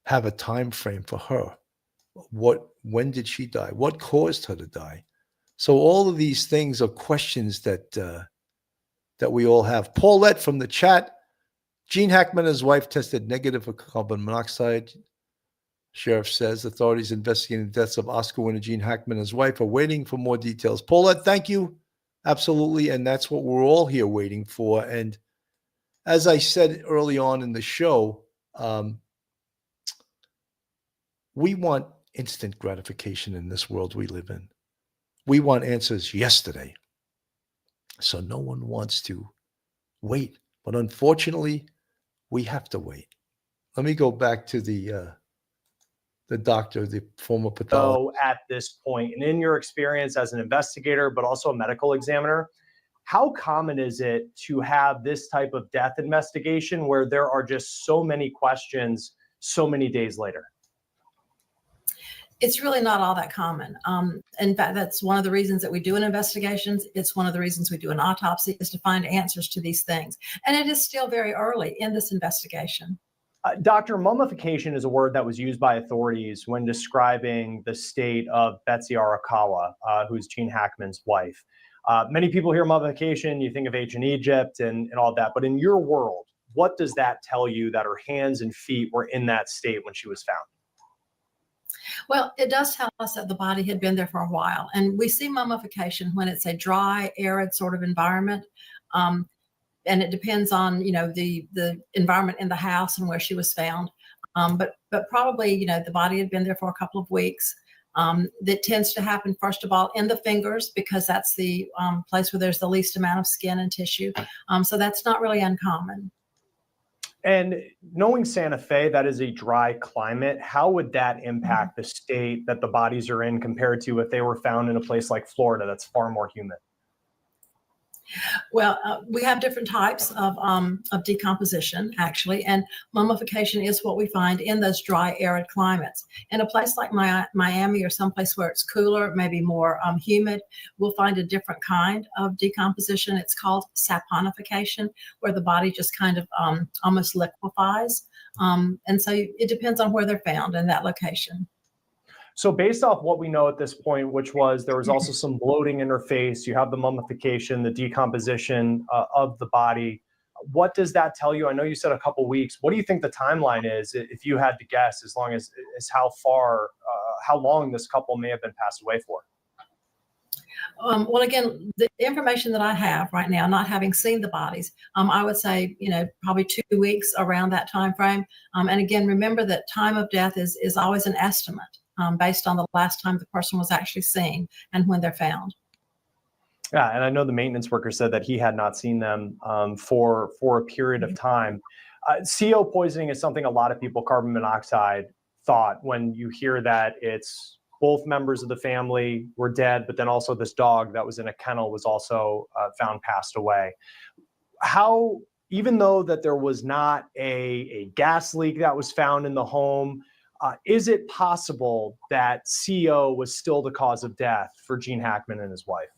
have a time frame for her. When did she die? What caused her to die? So all of these things are questions that we all have. Paulette from the chat, Gene Hackman and his wife tested negative for carbon monoxide. Sheriff says authorities investigating the deaths of Oscar winner Gene Hackman and his wife are waiting for more details. Paulette, thank you. Absolutely. And that's what we're all here waiting for. And as I said early on in the show, we want instant gratification in this world we live in. We want answers yesterday. So no one wants to wait. But unfortunately, we have to wait. Let me go back to the doctor, the former pathologist. So at this point, and in your experience as an investigator, but also a medical examiner, how common is it to have this type of death investigation where there are just so many questions so many days later? It's really not all that common. In fact, that's one of the reasons that we do an investigations. It's one of the reasons we do an autopsy, is to find answers to these things. And it is still very early in this investigation. Doctor, mummification is a word that was used by authorities when describing the state of Betsy Arakawa, who's Gene Hackman's wife. Many people hear mummification, you think of ancient Egypt and all that. But in your world, what does that tell you that her hands and feet were in that state when she was found? Well, it does tell us that the body had been there for a while. And we see mummification when it's a dry, arid sort of environment. And it depends on, the environment in the house and where she was found. But probably, the body had been there for a couple of weeks. That tends to happen, first of all, in the fingers, because that's the place where there's the least amount of skin and tissue. So that's not really uncommon. And knowing Santa Fe, that is a dry climate, how would that impact the state that the bodies are in compared to if they were found in a place like Florida that's far more humid? Well, we have different types of decomposition, actually, and mummification is what we find in those dry, arid climates. In a place like Miami or someplace where it's cooler, maybe more humid, we'll find a different kind of decomposition. It's called saponification, where the body just kind of almost liquefies. And so it depends on where they're found in that location. So based off what we know at this point, which was there was also some bloating in her face, you have the mummification, the decomposition of the body. What does that tell you? I know you said a couple weeks. What do you think the timeline is, if you had to guess, as how long this couple may have been passed away for? Well, again, the information that I have right now, not having seen the bodies, I would say, probably 2 weeks around that time frame. And again, remember that time of death is always an estimate. Based on the last time the person was actually seen and when they're found. Yeah, and I know the maintenance worker said that he had not seen them for a period of time. CO poisoning is something a lot of people, carbon monoxide, thought when you hear that it's both members of the family were dead, but then also this dog that was in a kennel was also found passed away. How, even though that there was not a gas leak that was found in the home, is it possible that CO was still the cause of death for Gene Hackman and his wife?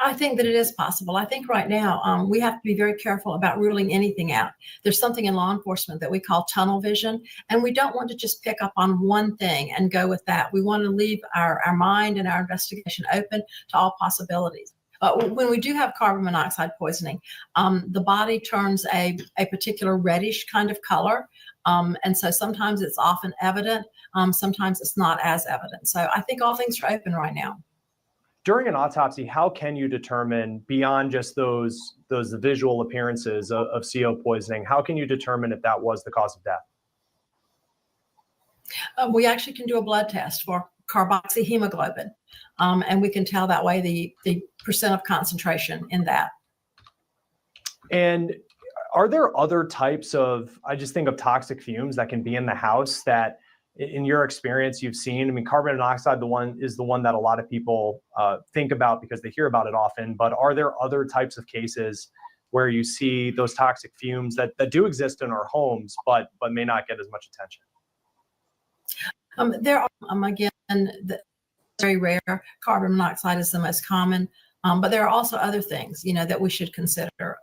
I think that it is possible. I think right now we have to be very careful about ruling anything out. There's something in law enforcement that we call tunnel vision, and we don't want to just pick up on one thing and go with that. We want to leave our mind and our investigation open to all possibilities. When we do have carbon monoxide poisoning, the body turns a particular reddish kind of color. And so sometimes it's often evident, sometimes it's not as evident. So I think all things are open right now. During an autopsy, how can you determine, beyond just those visual appearances of CO poisoning, how can you determine if that was the cause of death? We actually can do a blood test for carboxyhemoglobin, and we can tell that way the percent of concentration in that. And are there other types of, I just think of toxic fumes that can be in the house that, in your experience, you've seen? I mean, carbon monoxide is the one that a lot of people think about because they hear about it often, but are there other types of cases where you see those toxic fumes that do exist in our homes, but may not get as much attention? There are, again, very rare. Carbon monoxide is the most common. But there are also other things, that we should consider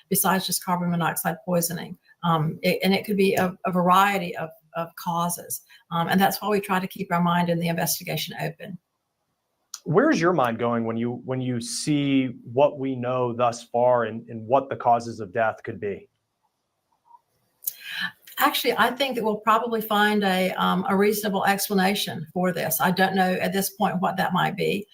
besides just carbon monoxide poisoning. And it could be a variety of causes. And that's why we try to keep our mind and the investigation open. Where's your mind going when you see what we know thus far and what the causes of death could be? Actually, I think that we'll probably find a reasonable explanation for this. I don't know at this point what that might be.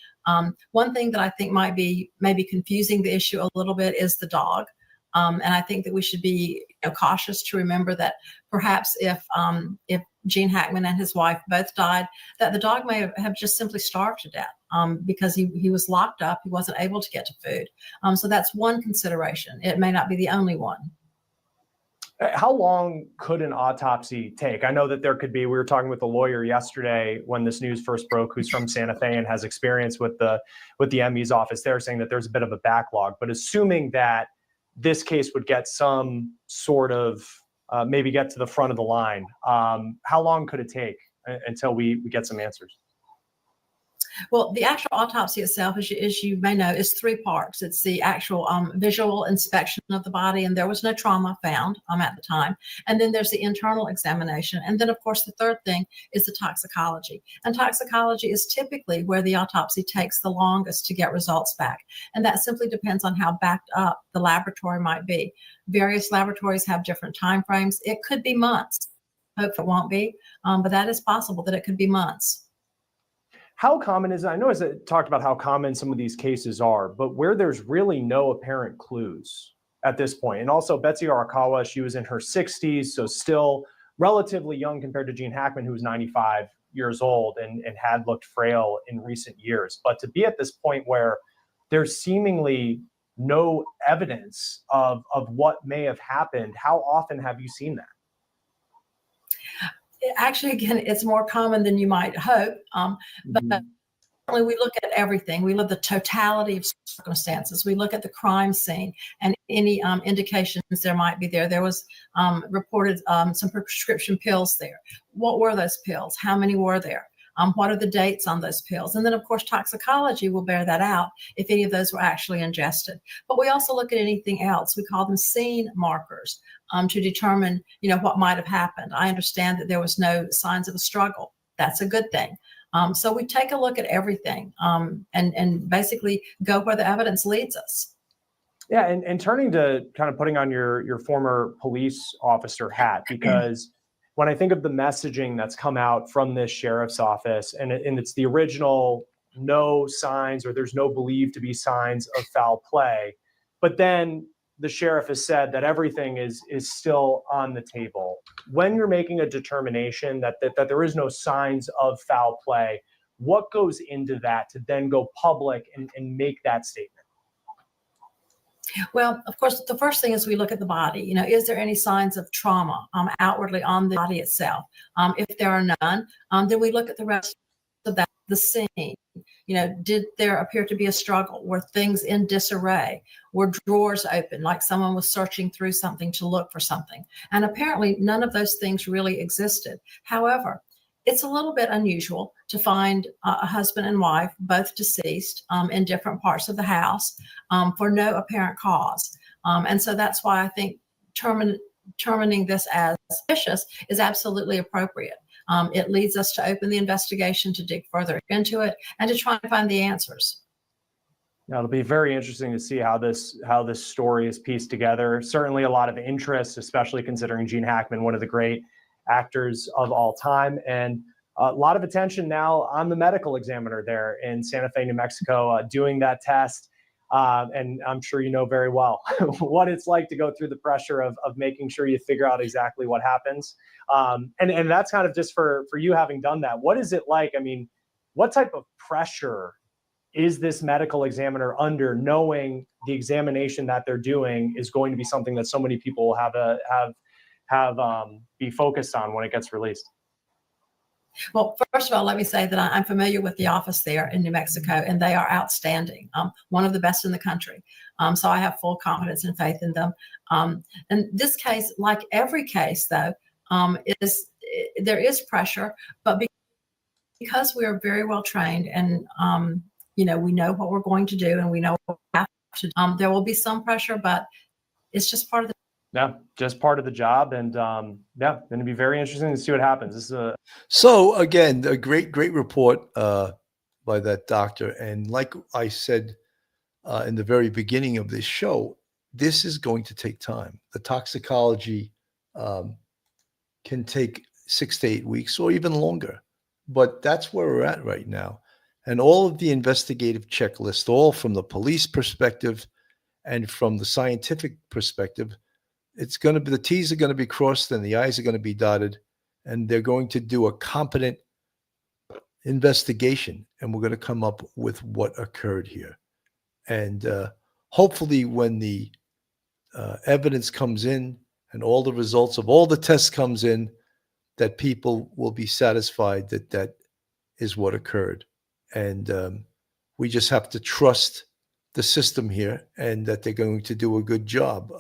One thing that I think might be maybe confusing the issue a little bit is the dog. And I think that we should be cautious to remember that perhaps if Gene Hackman and his wife both died, that the dog may have just simply starved to death because he was locked up. He wasn't able to get to food. So that's one consideration. It may not be the only one. How long could an autopsy take? I know that there could be, we were talking with a lawyer yesterday when this news first broke, who's from Santa Fe and has experience with the ME's office there, saying that there's a bit of a backlog. But assuming that this case would get some sort of, maybe get to the front of the line, how long could it take until we get some answers? Well, the actual autopsy itself, as you may know, is 3 parts. It's the actual visual inspection of the body, and there was no trauma found at the time. And then there's the internal examination. And then, of course, the third thing is the toxicology. And toxicology is typically where the autopsy takes the longest to get results back. And that simply depends on how backed up the laboratory might be. Various laboratories have different time frames. It could be months. Hope it won't be, but that is possible that it could be months. How common is it? I know I talked about how common some of these cases are, but where there's really no apparent clues at this point. And also Betsy Arakawa, she was in her 60s, so still relatively young compared to Gene Hackman, who was 95 years old and had looked frail in recent years. But to be at this point where there's seemingly no evidence of what may have happened, how often have you seen that? Actually, again, it's more common than you might hope. But certainly we look at everything. We look at the totality of circumstances. We look at the crime scene and any indications there might be there. There was reported some prescription pills there. What were those pills? How many were there? What are the dates on those pills? And then, of course, toxicology will bear that out if any of those were actually ingested. But we also look at anything else. We call them scene markers to determine, what might have happened. I understand that there was no signs of a struggle. That's a good thing. So we take a look at everything and basically go where the evidence leads us. Yeah, and turning to kind of putting on your former police officer hat, because when I think of the messaging that's come out from this sheriff's office, and it's the original no signs or there's no believed to be signs of foul play, but then the sheriff has said that everything is still on the table. When you're making a determination that there is no signs of foul play, what goes into that to then go public and make that statement? Well, of course, the first thing is we look at the body. Is there any signs of trauma outwardly on the body itself? If there are none, then we look at the rest of that, the scene. Did there appear to be a struggle? Were things in disarray? Were drawers open, like someone was searching through something to look for something? And apparently none of those things really existed. However, it's a little bit unusual to find a husband and wife, both deceased, in different parts of the house for no apparent cause. And so that's why I think terminating this as suspicious is absolutely appropriate. It leads us to open the investigation, to dig further into it, and to try and find the answers. Now, it'll be very interesting to see how this story is pieced together. Certainly a lot of interest, especially considering Gene Hackman, one of the great actors of all time, and a lot of attention now on the medical examiner there in Santa Fe, New Mexico, doing that test. And I'm sure you know very well what it's like to go through the pressure of making sure you figure out exactly what happens. And that's kind of just for you having done that. What is it like? I mean, what type of pressure is this medical examiner under, knowing the examination that they're doing is going to be something that so many people will be focused on when it gets released? Well, first of all, let me say that I'm familiar with the office there in New Mexico, and they are outstanding, one of the best in the country. So I have full confidence and faith in them. And this case, like every case, though, there is pressure, but because we are very well trained and we know what we're going to do and we know what we have to do, there will be some pressure, but it's just part of the just part of the job. And going to be very interesting to see what happens. So again, a great report by that doctor. And like I said in the very beginning of this show, this is going to take time. The toxicology can take 6 to 8 weeks or even longer. But that's where we're at right now. And all of the investigative checklist, all from the police perspective And from the scientific perspective, it's going to be, the T's are going to be crossed and the I's are going to be dotted, and they're going to do a competent investigation, and we're going to come up with what occurred here. And hopefully when the evidence comes in and all the results of all the tests comes in, that people will be satisfied that that is what occurred. And we just have to trust the system here and that they're going to do a good job.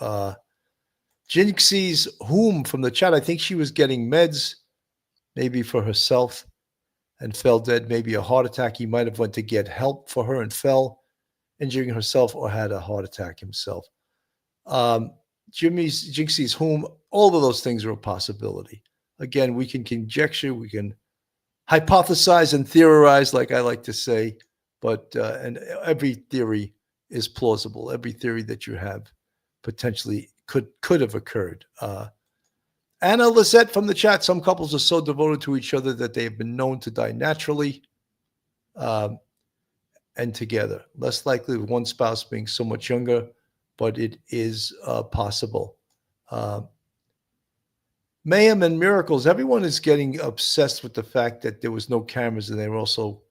Jinxie's Whom from the chat, I think she was getting meds, maybe for herself, and fell dead, maybe a heart attack. He might have went to get help for her and fell, injuring herself, or had a heart attack himself. Jinxie's Whom, all of those things are a possibility. Again, we can conjecture, we can hypothesize and theorize, like I like to say, but and every theory is plausible. Every theory that you have potentially could have occurred. Anna Lizette from the chat, some couples are so devoted to each other that they have been known to die naturally and together. Less likely with one spouse being so much younger, but it is possible. Mayhem and miracles. Everyone is getting obsessed with the fact that there was no cameras and they were also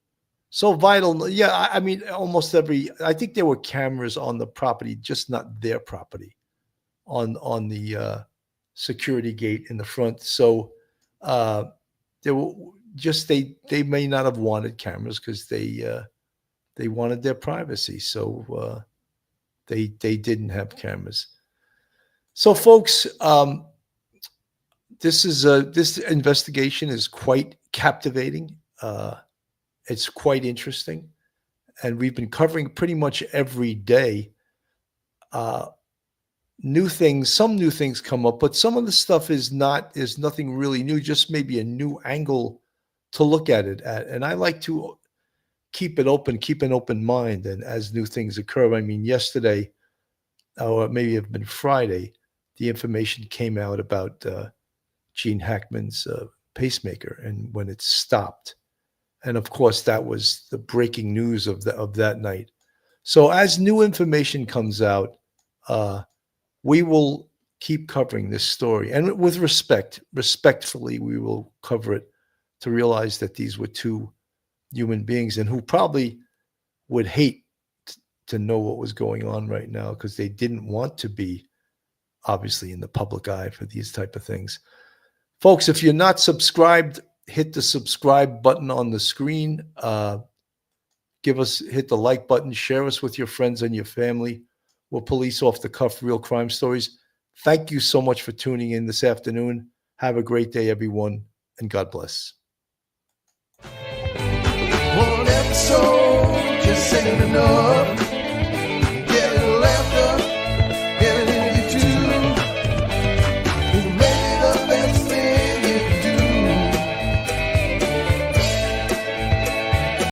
so vital. Yeah, I mean, almost I think there were cameras on the property, just not their property, on the security gate in the front. So they were just, they may not have wanted cameras because they wanted their privacy. So they didn't have cameras. So folks, this investigation is quite captivating. It's quite interesting, and we've been covering pretty much every day. New things, some new things come up, but some of the stuff is nothing really new, just maybe a new angle to look at it at. And I like to keep it open, keep an open mind. And as new things occur, I mean, yesterday, or maybe it had been Friday, the information came out about Gene Hackman's pacemaker and when it stopped. And of course, that was the breaking news of that night. So as new information comes out, we will keep covering this story. And with respectfully, we will cover it to realize that these were two human beings and who probably would hate to know what was going on right now because they didn't want to be obviously in the public eye for these type of things. Folks, if you're not subscribed, hit the subscribe button on the screen. Hit the like button, share us with your friends and your family. We're Police Off the Cuff, Real Crime Stories. Thank you so much for tuning in this afternoon. Have a great day, everyone, and God bless. One episode just ain't enough.